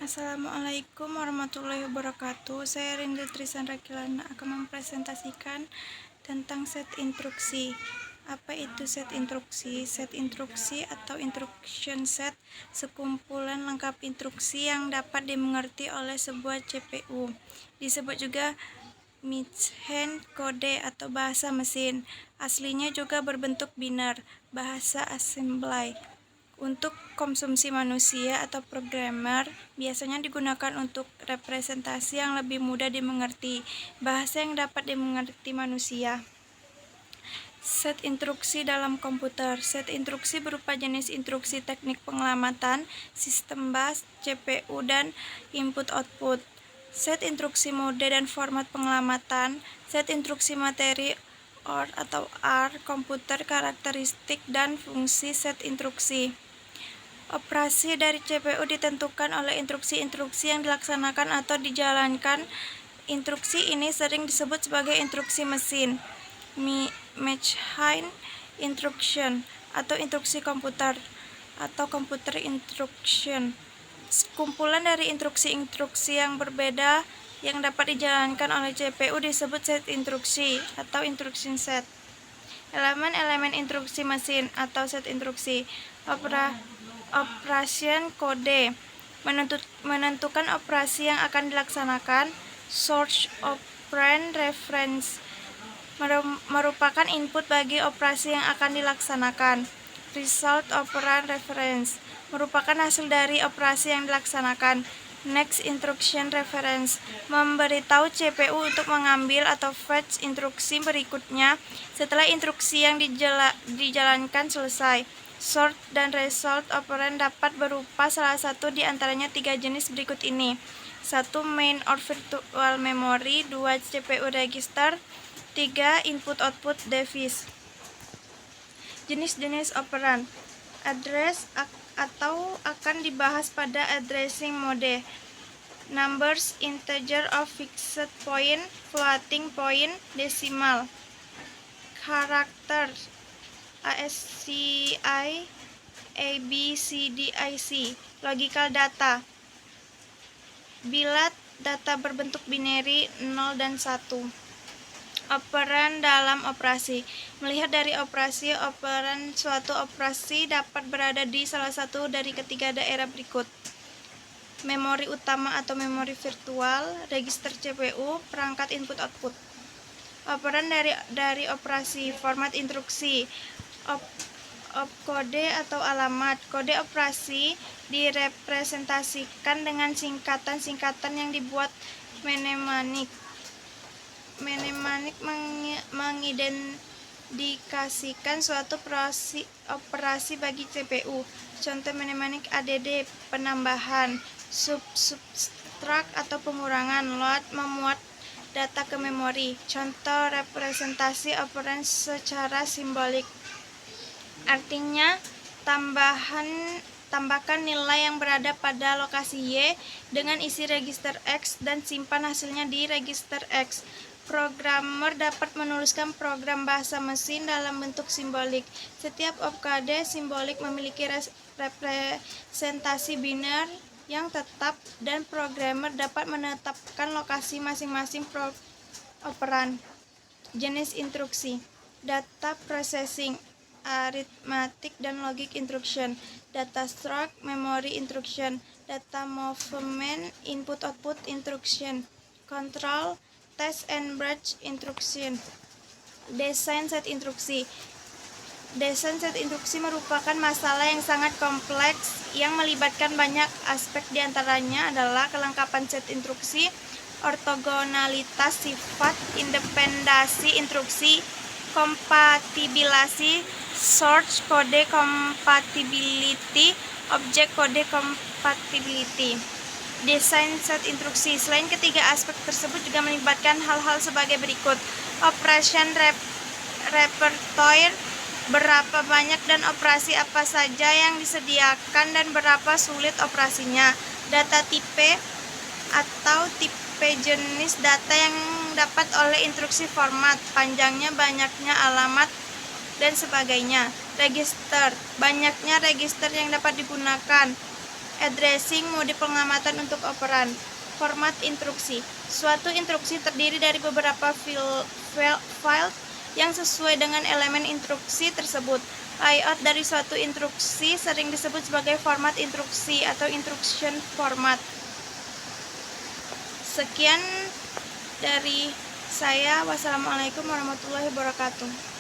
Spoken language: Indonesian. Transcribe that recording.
Assalamualaikum warahmatullahi wabarakatuh. Saya Rinda Trisandra Kilana akan mempresentasikan tentang set instruksi. Apa itu set instruksi? Set instruksi atau instruction set sekumpulan lengkap instruksi yang dapat dimengerti oleh sebuah CPU. Disebut juga machine kode atau bahasa mesin. Aslinya juga berbentuk biner, bahasa assembly. Untuk konsumsi manusia atau programmer, biasanya digunakan untuk representasi yang lebih mudah dimengerti, bahasa yang dapat dimengerti manusia. Set instruksi dalam komputer. Set instruksi berupa jenis instruksi teknik pengelamatan, sistem bus, CPU, dan input-output. Set instruksi mode dan format pengelamatan. Set instruksi materi OR atau R, komputer, karakteristik, dan fungsi set instruksi. Operasi dari CPU ditentukan oleh instruksi-instruksi yang dilaksanakan atau dijalankan. Instruksi ini sering disebut sebagai instruksi mesin, machine instruction, atau instruksi komputer, atau computer instruction. Kumpulan dari instruksi-instruksi yang berbeda yang dapat dijalankan oleh CPU disebut set instruksi atau instruction set. Elemen-elemen instruksi mesin atau set instruksi. Operation kode menentukan operasi yang akan dilaksanakan. Source operand reference merupakan input bagi operasi yang akan dilaksanakan. Result operand reference merupakan hasil dari operasi yang dilaksanakan. Next instruction reference memberitahu CPU untuk mengambil atau fetch instruksi berikutnya setelah instruksi yang dijalankan selesai. Sort dan result operand dapat berupa salah satu di antaranya tiga jenis berikut ini. 1. Main or virtual memory. 2. CPU register. 3. Input-output device. Jenis-jenis operand. Address atau akan dibahas pada addressing mode. Numbers, integer of fixed point, floating point, decimal. Karakter ASCII, ABCDIC. Logical data. Bila data berbentuk binary 0 dan 1. Operand dalam operasi. Melihat dari operasi, operand suatu operasi dapat berada di salah satu dari ketiga daerah berikut. Memori utama atau memori virtual, register CPU, perangkat input-output. Operand dari operasi. Format instruksi. Opkode atau alamat. Kode operasi direpresentasikan dengan singkatan-singkatan yang dibuat mnemonic. Mnemonic mengidentifikasikan suatu operasi bagi CPU. Contoh mnemonic ADD, penambahan, subtract atau pengurangan, load, memuat data ke memori. Contoh representasi operand secara simbolik. Artinya, tambahkan nilai yang berada pada lokasi Y dengan isi register X dan simpan hasilnya di register X. Programmer dapat menuliskan program bahasa mesin dalam bentuk simbolik. Setiap opkode simbolik memiliki representasi biner yang tetap dan programmer dapat menetapkan lokasi masing-masing operand. Jenis instruksi. Data processing, arithmetic dan logic instruction. Data struct, memory instruction. Data movement, input-output instruction. Control, test and batch instruction. Desain set instruksi. Desain set instruksi merupakan masalah yang sangat kompleks yang melibatkan banyak aspek, diantaranya adalah kelengkapan set instruksi, ortogonalitas sifat, independensi instruksi, kompatibilasi, source code compatibility, object code compatibility. Desain set instruksi. Selain ketiga aspek tersebut juga melibatkan hal-hal sebagai berikut. Operation repertoire, berapa banyak dan operasi apa saja yang disediakan dan berapa sulit operasinya. Data tipe atau tipe jenis data yang dapat oleh instruksi, format, panjangnya, banyaknya, alamat, dan sebagainya. Register, banyaknya register yang dapat digunakan. Addressing mode pengamatan untuk operan. Format instruksi. Suatu instruksi terdiri dari beberapa file yang sesuai dengan elemen instruksi tersebut. Layout dari suatu instruksi sering disebut sebagai format instruksi atau instruction format. Sekian dari saya. Wassalamualaikum warahmatullahi wabarakatuh.